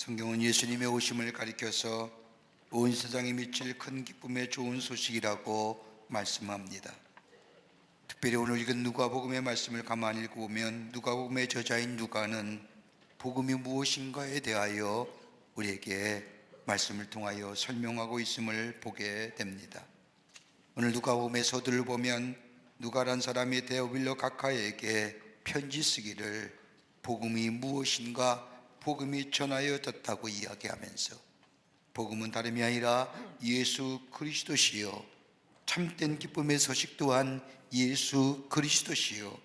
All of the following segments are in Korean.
성경은 예수님의 오심을 가리켜서 온 세상에 미칠 큰 기쁨의 좋은 소식이라고 말씀합니다. 특별히 오늘 읽은 누가복음의 말씀을 가만히 읽어보면 누가복음의 저자인 누가는 복음이 무엇인가에 대하여 우리에게 말씀을 통하여 설명하고 있음을 보게 됩니다. 오늘 누가복음의 서두를 보면 누가란 사람이 데오빌로 각하에게 편지 쓰기를 복음이 무엇인가 복음이 전하여 졌다고 이야기하면서 복음은 다름이 아니라 예수 그리스도시요 참된 기쁨의 소식 또한 예수 그리스도시요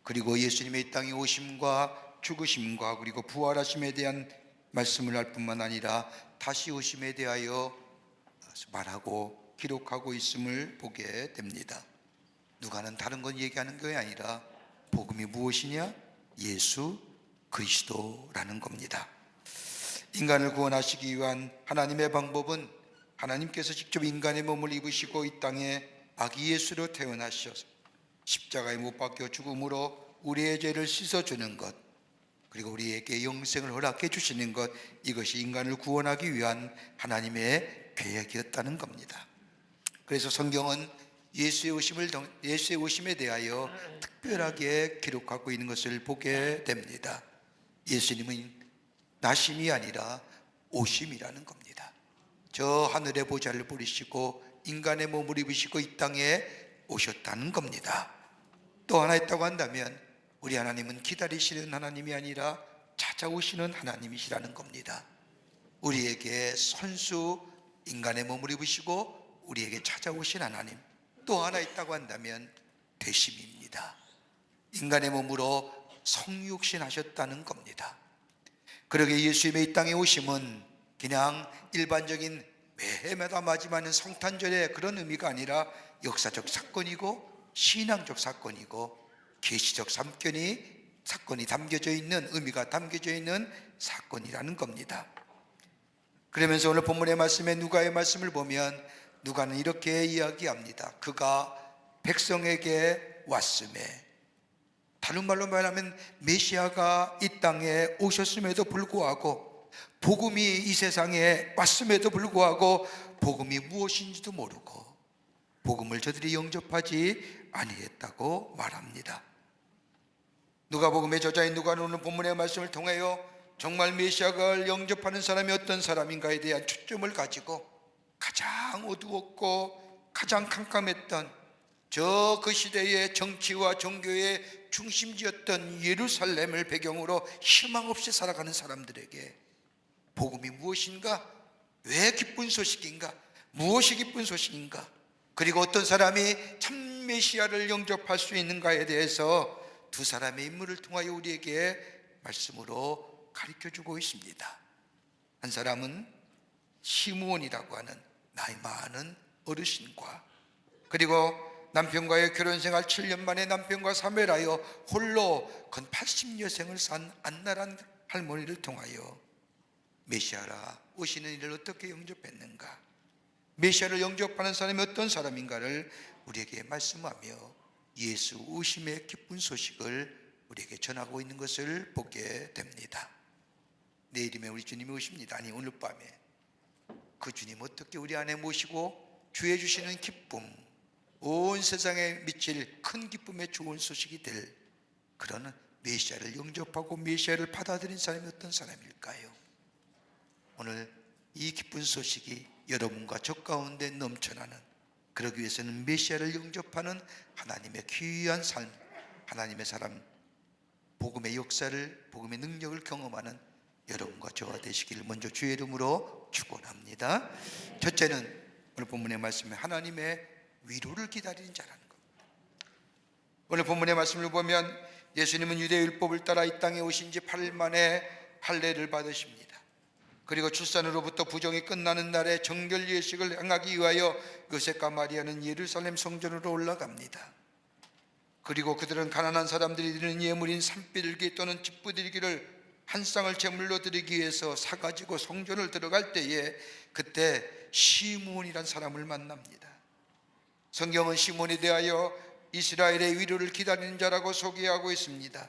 그리고 예수님의 이 땅에 오심과 죽으심과 그리고 부활하심에 대한 말씀을 할 뿐만 아니라 다시 오심에 대하여 말하고 기록하고 있음을 보게 됩니다. 누가는 다른 건 얘기하는 게 아니라 복음이 무엇이냐? 예수 그리스도라는 겁니다. 인간을 구원하시기 위한 하나님의 방법은 하나님께서 직접 인간의 몸을 입으시고 이 땅에 아기 예수로 태어나셔서 십자가에 못 박혀 죽음으로 우리의 죄를 씻어주는 것, 그리고 우리에게 영생을 허락해 주시는 것, 이것이 인간을 구원하기 위한 하나님의 계획이었다는 겁니다. 그래서 성경은 예수의 오심에 대하여 특별하게 기록하고 있는 것을 보게 됩니다. 예수님은 나심이 아니라 오심이라는 겁니다. 저 하늘의 보좌를 버리시고 인간의 몸을 입으시고 이 땅에 오셨다는 겁니다. 또 하나 있다고 한다면 우리 하나님은 기다리시는 하나님이 아니라 찾아오시는 하나님이시라는 겁니다. 우리에게 선수 인간의 몸을 입으시고 우리에게 찾아오신 하나님. 또 하나 있다고 한다면 되심입니다. 인간의 몸으로 성육신 하셨다는 겁니다. 그러게 예수님의 이 땅에 오심은 그냥 일반적인 매해마다 맞이하는 성탄절의 그런 의미가 아니라 역사적 사건이고 신앙적 사건이고 계시적 사건이 담겨져 있는, 의미가 담겨져 있는 사건이라는 겁니다. 그러면서 오늘 본문의 말씀에 누가의 말씀을 보면 누가는 이렇게 이야기합니다. 그가 백성에게 왔음에, 다른 말로 말하면 메시아가 이 땅에 오셨음에도 불구하고, 복음이 이 세상에 왔음에도 불구하고 복음이 무엇인지도 모르고 복음을 저들이 영접하지 아니했다고 말합니다. 누가복음의 저자인 누가는 오늘 본문의 말씀을 통하여 정말 메시아를 영접하는 사람이 어떤 사람인가에 대한 초점을 가지고 가장 어두웠고 가장 캄캄했던 그 시대의 정치와 종교의 중심지였던 예루살렘을 배경으로 희망 없이 살아가는 사람들에게 복음이 무엇인가? 왜 기쁜 소식인가? 무엇이 기쁜 소식인가? 그리고 어떤 사람이 참 메시아를 영접할 수 있는가에 대해서 두 사람의 인물을 통하여 우리에게 말씀으로 가르쳐주고 있습니다. 한 사람은 시므온이라고 하는 나이 많은 어르신과, 그리고 남편과의 결혼생활 7년 만에 남편과 사별하여 홀로 건 80여생을 산 안나란 할머니를 통하여 메시아라 오시는 이를 어떻게 영접했는가, 메시아를 영접하는 사람이 어떤 사람인가를 우리에게 말씀하며 예수 오심의 기쁜 소식을 우리에게 전하고 있는 것을 보게 됩니다. 내일이면 우리 주님이 오십니다. 아니, 오늘 밤에 그 주님 어떻게 우리 안에 모시고 주해 주시는 기쁨, 온 세상에 미칠 큰 기쁨의 좋은 소식이 될 그런 메시아를 영접하고 메시아를 받아들인 사람이 어떤 사람일까요? 오늘 이 기쁜 소식이 여러분과 저 가운데 넘쳐나는, 그러기 위해서는 메시아를 영접하는 하나님의 귀한 삶, 하나님의 사람, 복음의 역사를, 복음의 능력을 경험하는 여러분과 저와 되시기를 먼저 주의 이름으로 축원합니다. 첫째는 오늘 본문의 말씀에 하나님의 위로를 기다리는 자라는 것. 오늘 본문의 말씀을 보면 예수님은 유대율법을 따라 이 땅에 오신 지 8일 만에 할례를 받으십니다. 그리고 출산으로부터 부정이 끝나는 날에 정결 예식을 행하기 위하여 요셉과 마리아는 예루살렘 성전으로 올라갑니다. 그리고 그들은 가난한 사람들이 드리는 예물인 산비둘기 또는 집부들기를 한 쌍을 제물로 드리기 위해서 사가지고 성전을 들어갈 때에 그때 시므온이란 사람을 만납니다. 성경은 시므온에 대하여 이스라엘의 위로를 기다리는 자라고 소개하고 있습니다.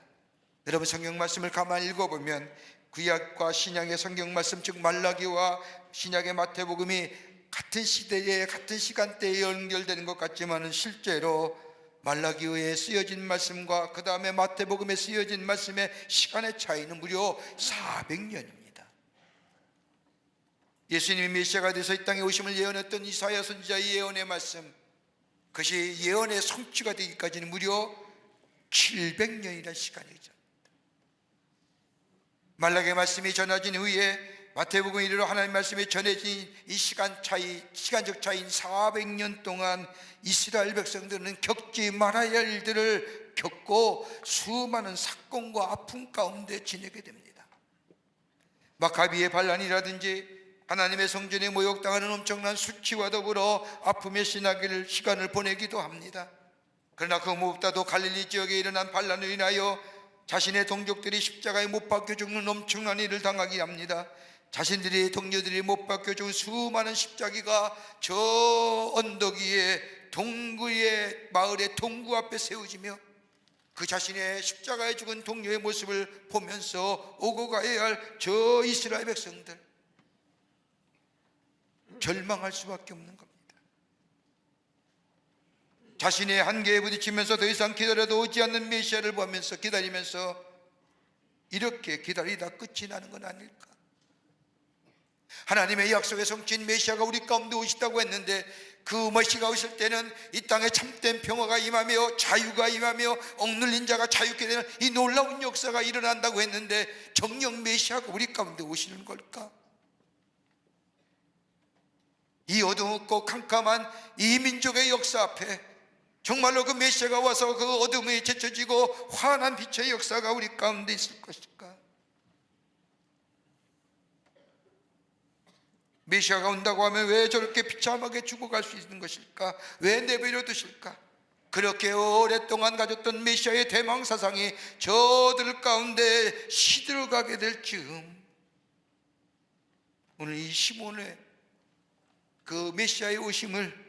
여러분 성경 말씀을 가만히 읽어보면 구약과 신약의 성경 말씀, 즉 말라기와 신약의 마태복음이 같은 시대에 같은 시간대에 연결되는 것 같지만은 실제로 말라기에 쓰여진 말씀과 그 다음에 마태복음에 쓰여진 말씀의 시간의 차이는 무려 400년입니다. 예수님이 메시아가 돼서 이 땅에 오심을 예언했던 이사야 선지자의 예언의 말씀, 그것이 예언의 성취가 되기까지는 무려 700년이라는 시간이죠. 말라기 말씀이 전해진 후에 마태복음 이르러 하나님 말씀이 전해진 이 시간적 차이인 400년 동안 이스라엘 백성들은 겪지 말아야 할 일들을 겪고 수많은 사건과 아픔 가운데 지내게 됩니다. 마카비의 반란이라든지 하나님의 성전에 모욕당하는 엄청난 수치와 더불어 아픔의 시간을 보내기도 합니다. 그러나 그 무엇보다도 갈릴리 지역에 일어난 반란으로 인하여 자신의 동족들이 십자가에 못 박혀 죽는 엄청난 일을 당하게 합니다. 자신들의 동료들이 못 박혀 죽은 수많은 십자기가 저 언덕 위에 동구의 마을의 동구 앞에 세워지며 그 자신의 십자가에 죽은 동료의 모습을 보면서 오고 가야 할 저 이스라엘 백성들, 절망할 수밖에 없는 겁니다. 자신의 한계에 부딪히면서 더 이상 기다려도 오지 않는 메시아를 보면서 기다리면서 이렇게 기다리다 끝이 나는 건 아닐까? 하나님의 약속의 성취인 메시아가 우리 가운데 오시다고 했는데 그 메시아가 오실 때는 이 땅에 참된 평화가 임하며 자유가 임하며 억눌린 자가 자유케 되는 이 놀라운 역사가 일어난다고 했는데 정녕 메시아가 우리 가운데 오시는 걸까? 이 어두웠고 캄캄한 이 민족의 역사 앞에 정말로 그 메시아가 와서 그 어둠에 제쳐지고 환한 빛의 역사가 우리 가운데 있을 것일까? 메시아가 온다고 하면 왜 저렇게 비참하게 죽어갈 수 있는 것일까? 왜 내버려 두실까? 그렇게 오랫동안 가졌던 메시아의 대망사상이 저들 가운데 시들어가게 될 즈음 오늘 이 시몬의 그 메시아의 오심을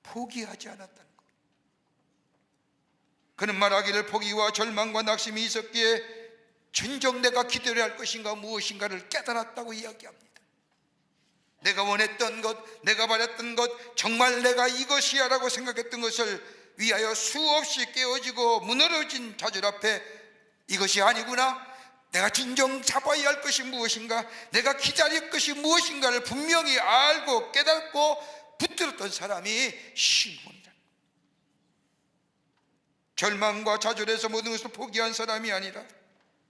포기하지 않았다는 것. 그는 말하기를 포기와 절망과 낙심이 있었기에 진정 내가 기도해야 할 것인가 무엇인가를 깨달았다고 이야기합니다. 내가 원했던 것, 내가 바랬던 것, 정말 내가 이것이야 라고 생각했던 것을 위하여 수없이 깨어지고 무너진 자들 앞에 이것이 아니구나, 내가 진정 잡아야 할 것이 무엇인가, 내가 기다릴 것이 무엇인가를 분명히 알고 깨닫고 붙들었던 사람이 시몬이다. 절망과 좌절해서 모든 것을 포기한 사람이 아니라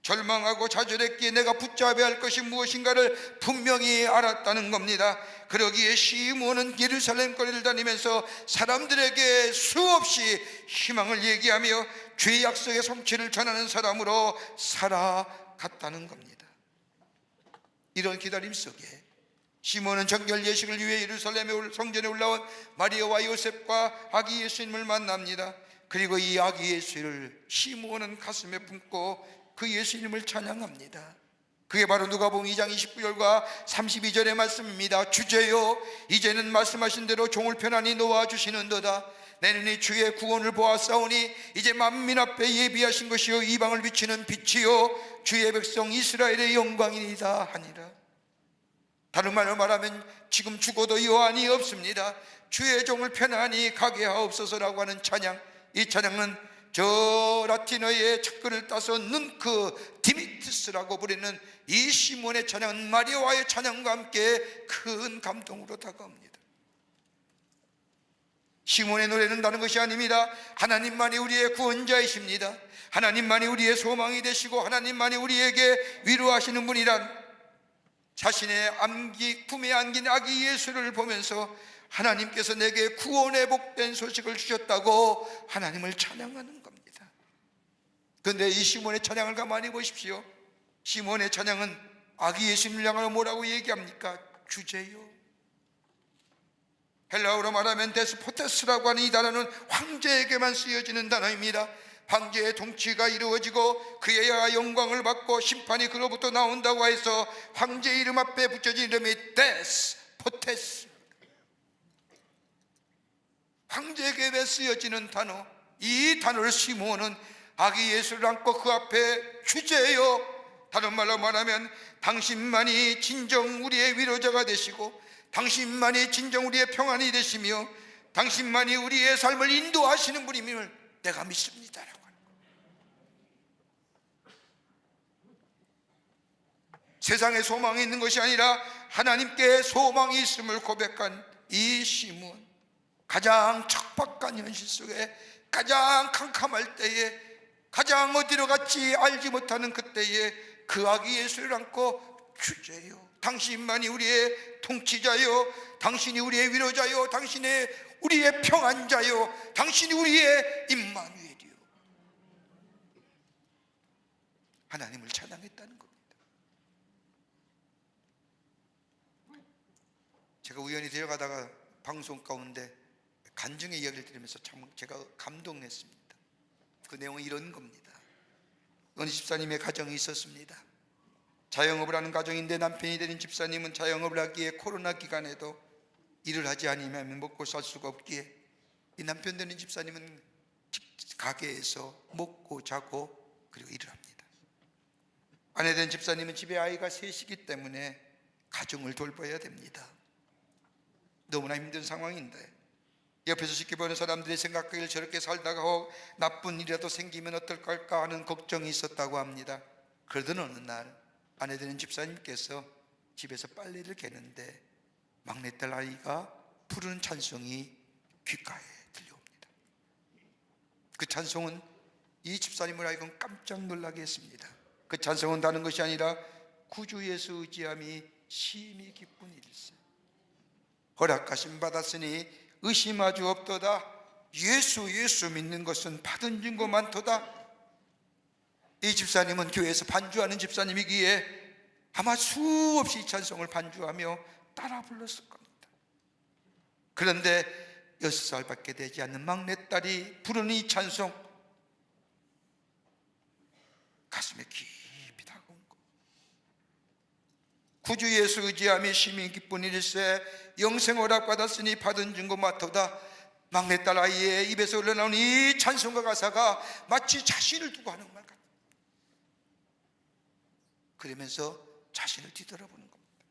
절망하고 좌절했기에 내가 붙잡아야 할 것이 무엇인가를 분명히 알았다는 겁니다. 그러기에 시몬은 예루살렘 거리를 다니면서 사람들에게 수없이 희망을 얘기하며 죄의 약속의 성취를 전하는 사람으로 살아갔다는 겁니다. 이런 기다림 속에 시몬은 정결 예식을 위해 예루살렘의 성전에 올라온 마리아와 요셉과 아기 예수님을 만납니다. 그리고 이 아기 예수를 시몬은 가슴에 품고 그 예수님을 찬양합니다. 그게 바로 누가복음 2장 29절과 32절의 말씀입니다. 주제요 이제는 말씀하신 대로 종을 편안히 놓아주시는도다. 내 눈이 주의 구원을 보았사오니 이제 만민 앞에 예비하신 것이요 이방을 비치는 빛이요 주의 백성 이스라엘의 영광이니이다 하니라. 다른 말로 말하면 지금 죽어도 여한이 없습니다. 주의 종을 편안히 가게 하옵소서라고 하는 찬양, 이 찬양은 저 라틴어의 책근을 따서 눈크 디미트스라고 부르는 이 시몬의 찬양은 마리아와의 찬양과 함께 큰 감동으로 다가옵니다. 시몬의 노래는 다른 것이 아닙니다. 하나님만이 우리의 구원자이십니다. 하나님만이 우리의 소망이 되시고 하나님만이 우리에게 위로하시는 분이란 자신의 품에 안긴 아기 예수를 보면서 하나님께서 내게 구원의 복된 소식을 주셨다고 하나님을 찬양하는 겁니다. 그런데 이 시몬의 찬양을 가만히 보십시오. 시몬의 찬양은 아기 예수님을 향하여 뭐라고 얘기합니까? 주제요. 헬라어로 말하면 데스포테스라고 하는 이 단어는 황제에게만 쓰여지는 단어입니다. 황제의 통치가 이루어지고 그의 영광을 받고 심판이 그로부터 나온다고 해서 황제 이름 앞에 붙여진 이름이 데스포테스, 황제에게 쓰여지는 단어. 이 단어를 시몬은 아기 예수를 안고 그 앞에 주제요 다른 말로 말하면 당신만이 진정 우리의 위로자가 되시고, 당신만이 진정 우리의 평안이 되시며, 당신만이 우리의 삶을 인도하시는 분임을 내가 믿습니다 라고 하는 거예요. 세상에 소망이 있는 것이 아니라 하나님께 소망이 있음을 고백한 이 시므온, 가장 척박한 현실 속에, 가장 캄캄할 때에, 가장 어디로 갈지 알지 못하는 그때에 그 아기 예수를 안고, 주제요, 당신만이 우리의 통치자요, 당신이 우리의 위로자요, 당신이 우리의 평안자요, 당신이 우리의 임마누엘이요, 하나님을 찬양했다는 겁니다. 제가 우연히 데려가다가 방송 가운데 간증의 이야기를 들으면서 참 제가 감동했습니다. 그 내용은 이런 겁니다. 어느 집사님의 가정이 있었습니다. 자영업을 하는 가정인데 남편이 되는 집사님은 자영업을 하기에 코로나 기간에도 일을 하지 않으면 먹고 살 수가 없기에 이 남편 되는 집사님은 가게에서 먹고 자고 그리고 일을 합니다. 아내 된 집사님은 집에 아이가 셋이기 때문에 가정을 돌봐야 됩니다. 너무나 힘든 상황인데 옆에서 지켜보는 사람들이 생각하기를 저렇게 살다가 혹 나쁜 일이라도 생기면 어떨까 하는 걱정이 있었다고 합니다. 그러던 어느 날 아내 되는 집사님께서 집에서 빨래를 개는데 막내딸 아이가 부르는 찬송이 귓가에 들려옵니다. 그 찬송은 이 집사님을 하여금 깜짝 놀라게 했습니다. 그 찬송은 다른 것이 아니라 구주 예수 의지함이 심히 기쁜 일일세, 허락하심 받았으니 의심하주 없도다, 예수 믿는 것은 받은 증거 많도다. 이 집사님은 교회에서 반주하는 집사님이기에 아마 수없이 이 찬송을 반주하며 따라 불렀을 겁니다. 그런데 6살밖에 되지 않는 막내딸이 부르는 이 찬송, 가슴에 깊이 다가온 것. 구주 예수 의지함이 심히 기쁜 일일세, 영생 허락받았으니 받은 증거 맡도다. 막내딸 아이의 입에서 흘러나온 이 찬송과 가사가 마치 자신을 두고 하는 말 같다. 그러면서 자신을 뒤돌아보는 겁니다.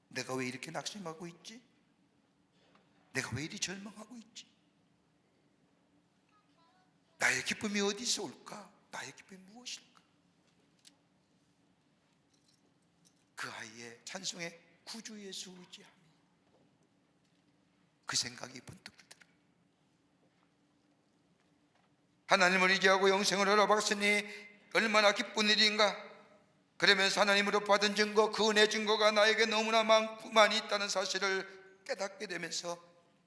내가 왜 이렇게 낙심하고 있지? 내가 왜 이리 절망하고 있지? 나의 기쁨이 어디서 올까? 나의 기쁨이 무엇일까? 그 아이의 찬송에 구주 예수 의지함이, 그 생각이 번뜩 들어요. 하나님을 의지하고 영생을 허락받았으니 얼마나 기쁜 일인가. 그러면서 하나님으로 받은 증거, 그 은혜 증거가 나에게 너무나 많이 있다는 사실을 깨닫게 되면서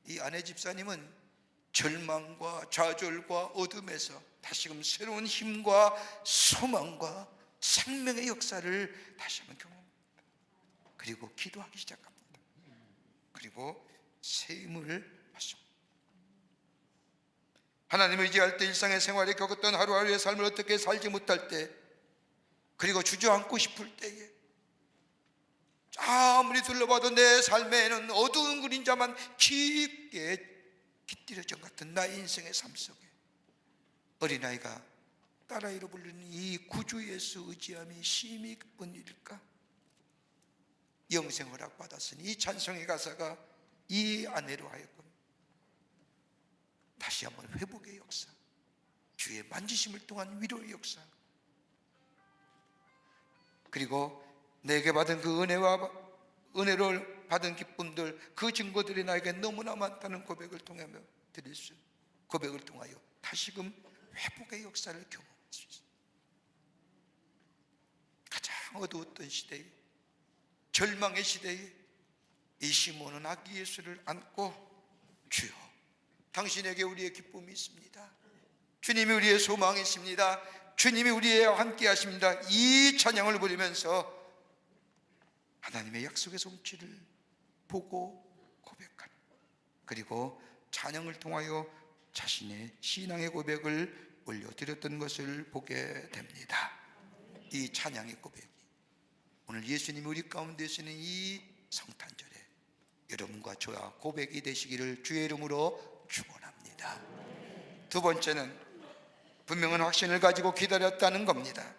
이 아내 집사님은 절망과 좌절과 어둠에서 다시금 새로운 힘과 소망과 생명의 역사를 다시 한번 경험합니다. 그리고 기도하기 시작합니다. 그리고 새 힘을 받습니다. 하나님을 의지할 때, 일상의 생활에 겪었던 하루하루의 삶을 어떻게 살지 못할 때, 그리고 주저앉고 싶을 때에, 아무리 둘러봐도 내 삶에는 어두운 그림자만 깊게 깃들여진 같은 나의 인생의 삶 속에 어린아이가 딸아이로 부르는 이 구주 예수 의지함이 심히 기쁜 일일까? 영생 허락 받았으니 이 찬송의 가사가 이 아내로 하여금 다시 한번 회복의 역사, 주의 만지심을 통한 위로의 역사, 그리고 내게 받은 그 은혜를 받은 기쁨들, 그 증거들이 나에게 너무나 많다는 고백을 통하여 고백을 통하여 다시금 회복의 역사를 경험할 수 있습니다. 가장 어두웠던 시대에, 절망의 시대에 이 시몬은 아기 예수를 안고, 주여 당신에게 우리의 기쁨이 있습니다, 주님이 우리의 소망이 있습니다, 주님이 우리와 함께 하십니다, 이 찬양을 부르면서 하나님의 약속의 성취를 보고 고백하는, 그리고 찬양을 통하여 자신의 신앙의 고백을 올려드렸던 것을 보게 됩니다. 이 찬양의 고백이 오늘 예수님이 우리 가운데 계시는 이 성탄절에 여러분과 저와 고백이 되시기를 주의 이름으로 축원합니다. 두 번째는 분명한 확신을 가지고 기다렸다는 겁니다.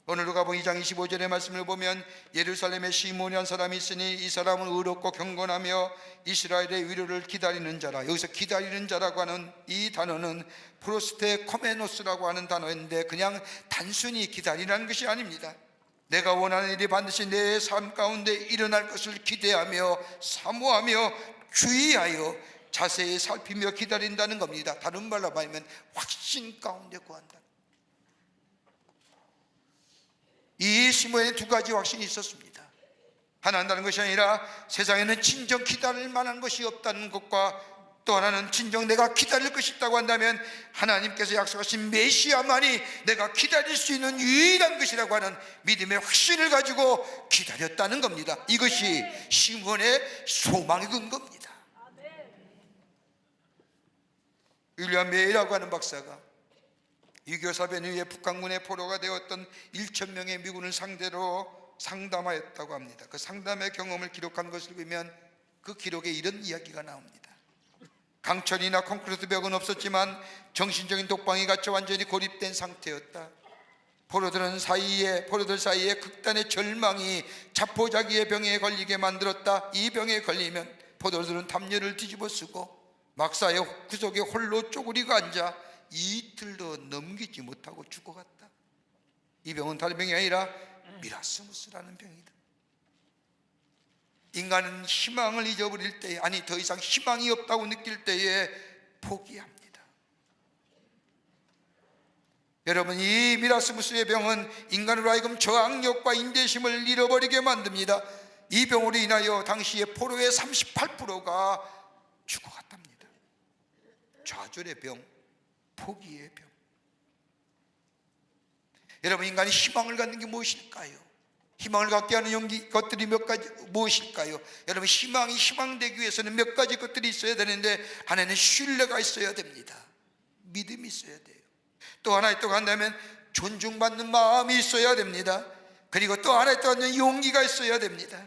오늘 누가복음 2장 25절의 말씀을 보면 예루살렘에 시몬이라는 사람이 있으니 이 사람은 의롭고 경건하며 이스라엘의 위로를 기다리는 자라. 여기서 기다리는 자라고 하는 이 단어는 프로스테 코메노스라고 하는 단어인데 그냥 단순히 기다리라는 것이 아닙니다. 내가 원하는 일이 반드시 내 삶 가운데 일어날 것을 기대하며 사모하며 주의하여 자세히 살피며 기다린다는 겁니다. 다른 말로 말하면 확신 가운데 구한다. 이 시몬에 두 가지 확신이 있었습니다. 하나 한다는 것이 아니라 세상에는 진정 기다릴 만한 것이 없다는 것과 또 하나는 진정 내가 기다릴 것이 있다고 한다면 하나님께서 약속하신 메시아만이 내가 기다릴 수 있는 유일한 것이라고 하는 믿음의 확신을 가지고 기다렸다는 겁니다. 이것이 시몬의 소망의 근거입니다. 윌리엄 메이라고 하는 박사가 6.25 사변 이후에 북한군의 포로가 되었던 1,000명의 미군을 상대로 상담하였다고 합니다. 그 상담의 경험을 기록한 것을 보면 그 기록에 이런 이야기가 나옵니다. 강철이나 콘크리트 벽은 없었지만 정신적인 독방이 갇혀 완전히 고립된 상태였다. 포로들 사이에 극단의 절망이 자포자기의 병에 걸리게 만들었다. 이 병에 걸리면 포로들은 담요를 뒤집어 쓰고 막사의 구석에 홀로 쪼그리고 앉아 이틀도 넘기지 못하고 죽어갔다. 이 병은 다른 병이 아니라 미라스무스라는 병이다. 인간은 희망을 잊어버릴 때에, 아니 더 이상 희망이 없다고 느낄 때에 포기합니다. 여러분, 이 미라스무스의 병은 인간으로 하여금 저항력과 인내심을 잃어버리게 만듭니다. 이 병으로 인하여 당시에 포로의 38%가 죽어갔답니다. 좌절의 병, 포기의 병. 여러분, 인간이 희망을 갖는 게 무엇일까요? 희망을 갖게 하는 것들이 몇 가지 무엇일까요? 여러분, 희망되기 위해서는 몇 가지 것들이 있어야 되는데 하나는 신뢰가 있어야 됩니다. 믿음이 있어야 돼요. 또 하나 있다고 한다면 존중받는 마음이 있어야 됩니다. 그리고 또 하나 있다고 하면 용기가 있어야 됩니다.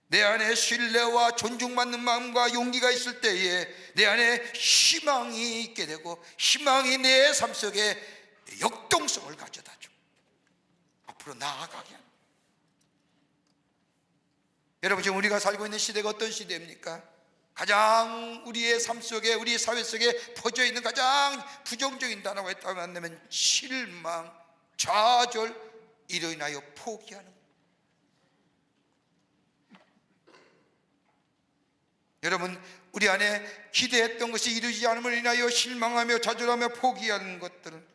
내 안에 신뢰와 존중받는 마음과 용기가 있을 때에 내 안에 희망이 있게 되고 희망이 내 삶 속에 역동성을 가져다 주고 앞으로 나아가게 합니다. 여러분, 지금 우리가 살고 있는 시대가 어떤 시대입니까? 가장 우리의 삶 속에, 우리 사회 속에 퍼져 있는 가장 부정적인 단어가 있다고 한다면 실망, 좌절, 이로 인하여 포기하는 것. 여러분, 우리 안에 기대했던 것이 이루지 않음을 인하여 실망하며 좌절하며 포기하는 것들은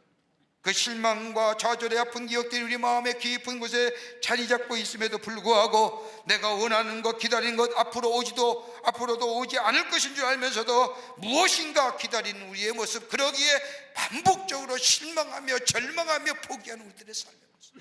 그 실망과 좌절의 아픈 기억들이 우리 마음의 깊은 곳에 자리 잡고 있음에도 불구하고 내가 원하는 것, 기다리는 것 앞으로도 오지 않을 것인 줄 알면서도 무엇인가 기다리는 우리의 모습, 그러기에 반복적으로 실망하며 절망하며 포기하는 우리들의 삶의 모습.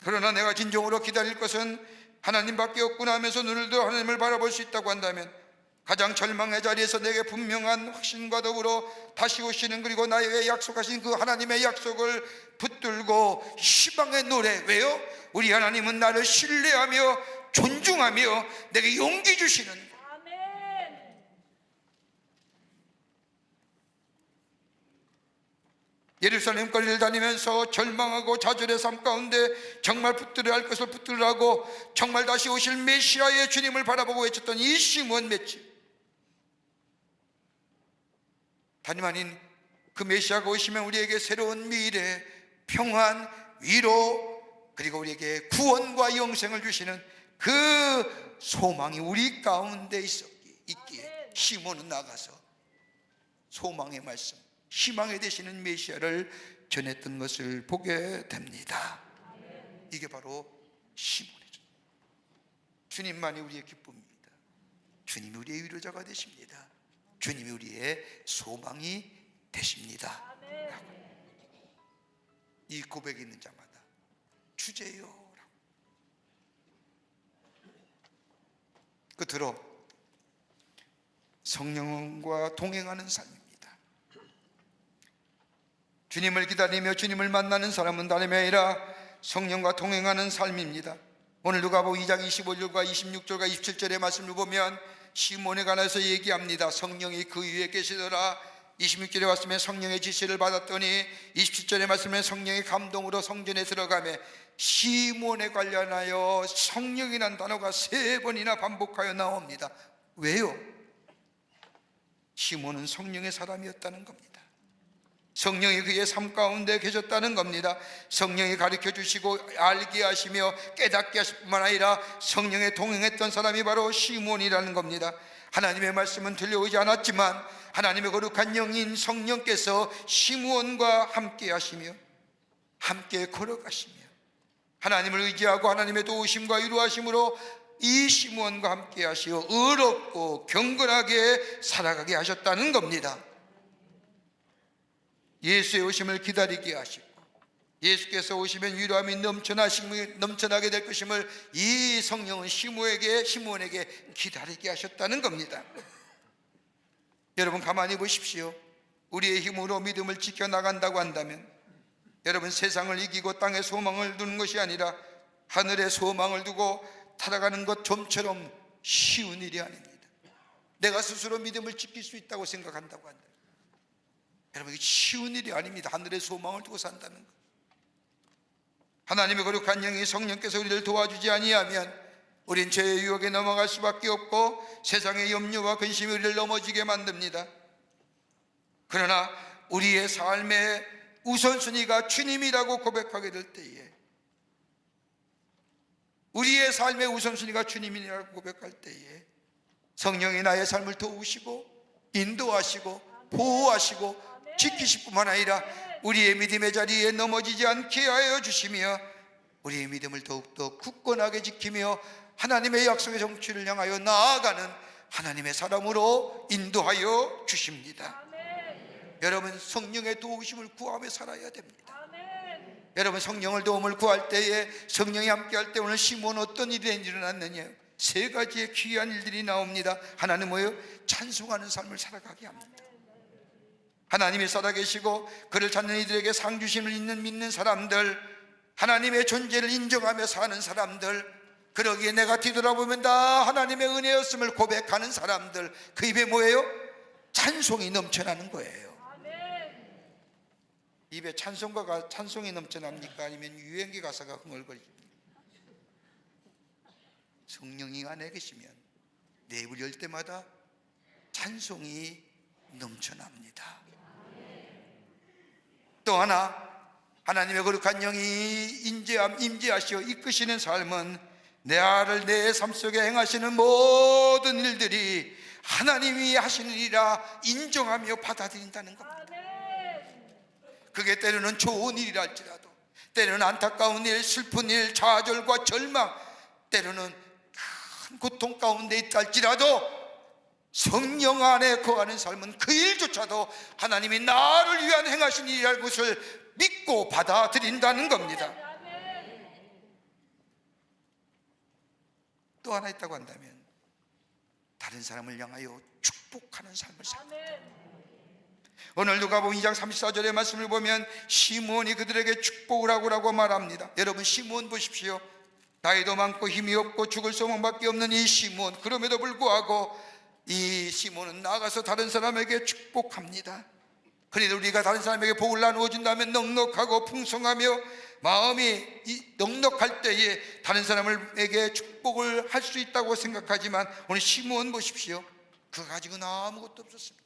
그러나 내가 진정으로 기다릴 것은 하나님밖에 없구나 하면서 눈을 들어 하나님을 바라볼 수 있다고 한다면 가장 절망의 자리에서 내게 분명한 확신과 더불어 다시 오시는, 그리고 나에게 약속하신 그 하나님의 약속을 붙들고 희망의 노래. 왜요? 우리 하나님은 나를 신뢰하며 존중하며 내게 용기 주시는. 아멘. 예루살렘 거리를 다니면서 절망하고 좌절의 삶 가운데 정말 붙들어야 할 것을 붙들으라고 정말 다시 오실 메시아의 주님을 바라보고 외쳤던 이 시몬 메치, 다름 아닌 그 메시아가 오시면 우리에게 새로운 미래, 평안, 위로, 그리고 우리에게 구원과 영생을 주시는 그 소망이 우리 가운데 있기에 시몬은 나가서 소망의 말씀, 희망이 되시는 메시아를 전했던 것을 보게 됩니다. 이게 바로 시몬이죠. 주님만이 우리의 기쁨입니다. 주님이 우리의 위로자가 되십니다. 주님이 우리의 소망이 되십니다. 이 고백이 있는 자마다 주제요. 끝으로 성령과 동행하는 삶입니다. 주님을 기다리며 주님을 만나는 사람은 다름이 아니라 성령과 동행하는 삶입니다. 오늘 누가복음 2장 25절과 26절과 27절의 말씀을 보면 시몬에 관해서 얘기합니다. 성령이 그 위에 계시더라. 26절에 말씀에 성령의 지시를 받았더니 27절에 말씀에 성령의 감동으로 성전에 들어가며 시몬에 관련하여 성령이라는 단어가 3번이나 반복하여 나옵니다. 왜요? 시몬은 성령의 사람이었다는 겁니다. 성령이 그의 삶 가운데 계셨다는 겁니다. 성령이 가르쳐 주시고 알게 하시며 깨닫게 하실 뿐만 아니라 성령에 동행했던 사람이 바로 시몬이라는 겁니다. 하나님의 말씀은 들려오지 않았지만 하나님의 거룩한 영인 성령께서 시몬과 함께 하시며 함께 걸어가시며 하나님을 의지하고 하나님의 도우심과 위로하심으로 이 시몬과 함께 하시어 의롭고 경건하게 살아가게 하셨다는 겁니다. 예수의 오심을 기다리게 하시고 예수께서 오시면 위로함이 넘쳐나게 될 것임을 이 성령은 시몬에게 기다리게 하셨다는 겁니다. 여러분 가만히 보십시오. 우리의 힘으로 믿음을 지켜나간다고 한다면 여러분 세상을 이기고 땅에 소망을 두는 것이 아니라 하늘에 소망을 두고 살아가는 것 좀처럼 쉬운 일이 아닙니다. 내가 스스로 믿음을 지킬 수 있다고 생각한다고 한다. 여러분 이게 쉬운 일이 아닙니다. 하늘에 소망을 두고 산다는 것. 하나님의 거룩한 영이 성령께서 우리를 도와주지 아니하면 우린 죄의 유혹에 넘어갈 수밖에 없고 세상의 염려와 근심이 우리를 넘어지게 만듭니다. 그러나 우리의 삶의 우선순위가 주님이라고 고백하게 될 때에 우리의 삶의 우선순위가 주님이라고 고백할 때에 성령이 나의 삶을 도우시고 인도하시고 보호하시고 지키실 뿐만 아니라 우리의 믿음의 자리에 넘어지지 않게 하여 주시며 우리의 믿음을 더욱더 굳건하게 지키며 하나님의 약속의 정취를 향하여 나아가는 하나님의 사람으로 인도하여 주십니다. 여러분 성령의 도우심을 구하며 살아야 됩니다. 여러분 성령을 도움을 구할 때에 성령이 함께할 때 오늘 시몬 어떤 일이 일어났느냐 3가지의 귀한 일들이 나옵니다. 하나는 뭐예요? 찬송하는 삶을 살아가게 합니다. 하나님이 살아계시고 그를 찾는 이들에게 상 주심을 믿는 사람들, 하나님의 존재를 인정하며 사는 사람들, 그러기에 내가 뒤돌아보면 다 하나님의 은혜였음을 고백하는 사람들, 그 입에 뭐예요? 찬송이 넘쳐나는 거예요. 입에 찬송이 넘쳐납니까? 아니면 유행기 가사가 흥얼거립니까? 성령이 안에 계시면 내 입을 열 때마다 찬송이 넘쳐납니다. 또 하나 하나님의 거룩한 영이 임재하시어 이끄시는 삶은 내 삶 속에 행하시는 모든 일들이 하나님이 하시는 일이라 인정하며 받아들인다는 겁니다. 그게 때로는 좋은 일이라 할지라도 때로는 안타까운 일, 슬픈 일, 좌절과 절망, 때로는 큰 고통 가운데 있다 할지라도 성령 안에 거하는 삶은 그 일조차도 하나님이 나를 위한 행하신 일이라는 것을 믿고 받아들인다는 겁니다. 또 하나 있다고 한다면 다른 사람을 향하여 축복하는 삶을 삽니다. 오늘 누가복음 2장 34절의 말씀을 보면 시몬이 그들에게 축복을 하라고 말합니다. 여러분 시몬 보십시오. 나이도 많고 힘이 없고 죽을 소망밖에 없는 이 시몬, 그럼에도 불구하고 이 시몬은 나가서 다른 사람에게 축복합니다. 그런데 우리가 다른 사람에게 복을 나누어 준다면 넉넉하고 풍성하며 마음이 넉넉할 때에 다른 사람에게 축복을 할 수 있다고 생각하지만 오늘 시몬 보십시오. 그거 가지고는 아무것도 없었습니다.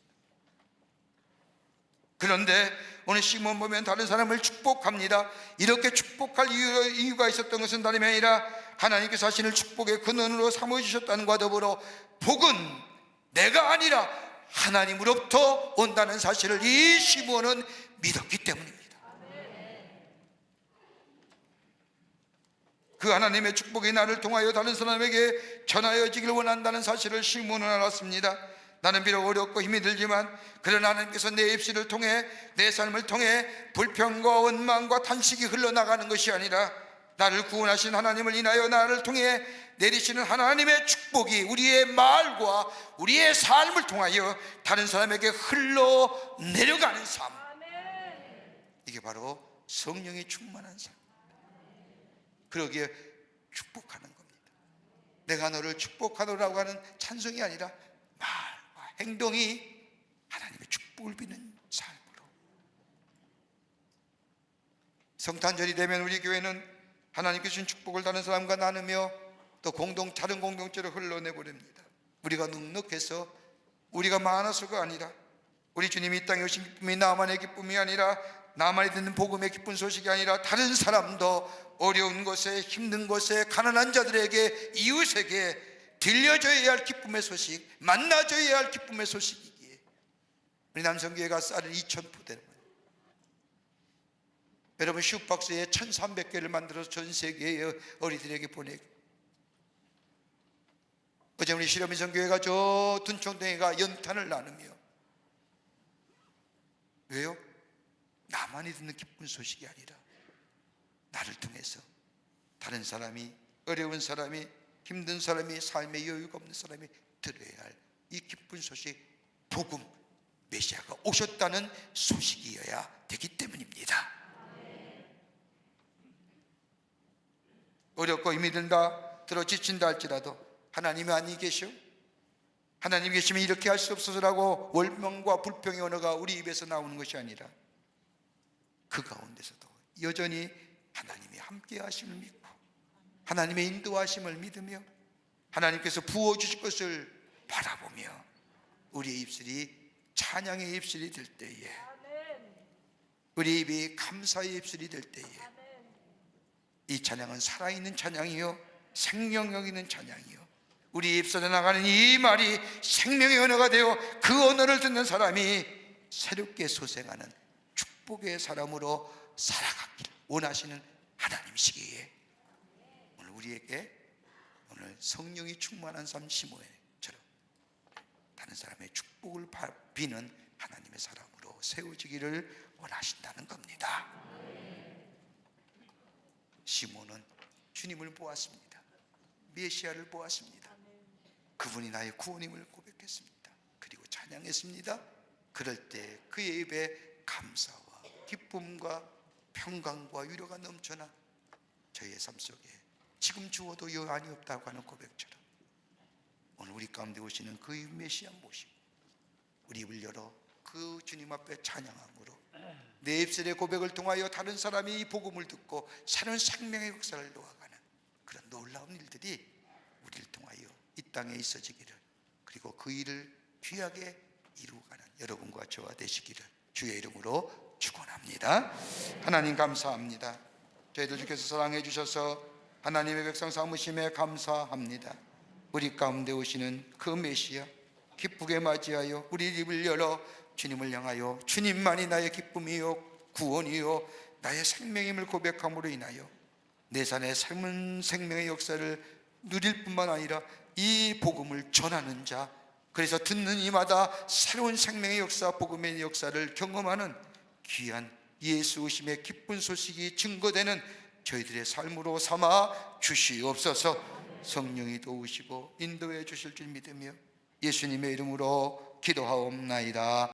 그런데 오늘 시몬 보면 다른 사람을 축복합니다. 이렇게 축복할 이유가 있었던 것은 다름이 아니라 하나님께서 자신을 축복의 근원으로 삼아주셨다는 것과 더불어 복은 내가 아니라 하나님으로부터 온다는 사실을 이 시몬은 믿었기 때문입니다. 그 하나님의 축복이 나를 통하여 다른 사람에게 전하여지길 원한다는 사실을 시몬은 알았습니다. 나는 비록 어렵고 힘이 들지만 그러나 하나님께서 내 입술을 통해 내 삶을 통해 불평과 원망과 탄식이 흘러나가는 것이 아니라 나를 구원하신 하나님을 인하여 나를 통해 내리시는 하나님의 축복이 우리의 말과 우리의 삶을 통하여 다른 사람에게 흘러내려가는 삶, 이게 바로 성령이 충만한 삶. 그러기에 축복하는 겁니다. 내가 너를 축복하노라고 하는 찬송이 아니라 말과 행동이 하나님의 축복, 축복을 비는 삶으로. 성탄절이 되면 우리 교회는 하나님께 주신 축복을 다른 사람과 나누며 또 다른 공동체로 흘러내버립니다. 우리가 넉넉해서, 우리가 많아서가 아니라, 우리 주님이 이 땅에 오신 기쁨이 나만의 기쁨이 아니라, 나만이 듣는 복음의 기쁜 소식이 아니라 다른 사람도 어려운 곳에, 힘든 곳에, 가난한 자들에게, 이웃에게 들려줘야 할 기쁨의 소식, 만나줘야 할 기쁨의 소식이기에 우리 남성교회가 쌀을 2,000포대를, 여러분 슈박스에 1,300개를 만들어서 전 세계의 어린이들에게 보내고, 어제 우리 실험인성교회가 저 둔청동에가 연탄을 나누며, 왜요? 나만이 듣는 기쁜 소식이 아니라 나를 통해서 다른 사람이, 어려운 사람이, 힘든 사람이, 삶의 여유가 없는 사람이 들어야 할 이 기쁜 소식, 복음, 메시아가 오셨다는 소식이어야 되기 때문입니다. 어렵고 힘이 든다, 들어 지친다 할지라도 하나님이 아니 계시오? 하나님 계시면 이렇게 할 수 없어서라고 월명과 불평의 언어가 우리 입에서 나오는 것이 아니라, 그 가운데서도 여전히 하나님이 함께 하심을 믿고 하나님의 인도하심을 믿으며 하나님께서 부어주실 것을 바라보며 우리의 입술이 찬양의 입술이 될 때에, 우리 입이 감사의 입술이 될 때에, 이 찬양은 살아있는 찬양이요 생명력 있는 찬양이요, 우리 입술에 나가는 이 말이 생명의 언어가 되어 그 언어를 듣는 사람이 새롭게 소생하는 축복의 사람으로 살아가기를 원하시는 하나님이시기에, 오늘 우리에게 오늘 성령이 충만한 삶 시므온처럼 다른 사람의 축복을 비는 하나님의 사람으로 세워지기를 원하신다는 겁니다. 시므온은 주님을 보았습니다. 메시아를 보았습니다. 그분이 나의 구원임을 고백했습니다. 그리고 찬양했습니다. 그럴 때 그의 입에 감사와 기쁨과 평강과 위로가 넘쳐나 저희의 삶 속에 지금 주어도 여한이 없다고 하는 고백처럼 오늘 우리 가운데 오시는 그 메시아 모시고 우리 입을 열어 그 주님 앞에 찬양함으로 내 입술의 고백을 통하여 다른 사람이 이 복음을 듣고 새로운 생명의 역사를 놓아가는 그런 놀라운 일들이 우리를 통하여 이 땅에 있어지기를, 그리고 그 일을 귀하게 이루어가는 여러분과 저와 되시기를 주의 이름으로 축원합니다. 하나님 감사합니다. 저희들 주께서 사랑해 주셔서 하나님의 백성 삼으심에 감사합니다. 우리 가운데 오시는 그 메시아 기쁘게 맞이하여 우리 입을 열어 주님을 향하여 주님만이 나의 기쁨이요 구원이요 나의 생명임을 고백함으로 인하여 내 삶의 삶은 생명의 역사를 누릴 뿐만 아니라 이 복음을 전하는 자, 그래서 듣는 이마다 새로운 생명의 역사, 복음의 역사를 경험하는 귀한 예수 오심의 기쁜 소식이 증거되는 저희들의 삶으로 삼아 주시옵소서. 성령이 도우시고 인도해 주실 줄 믿으며 예수님의 이름으로 기도하옵나이다.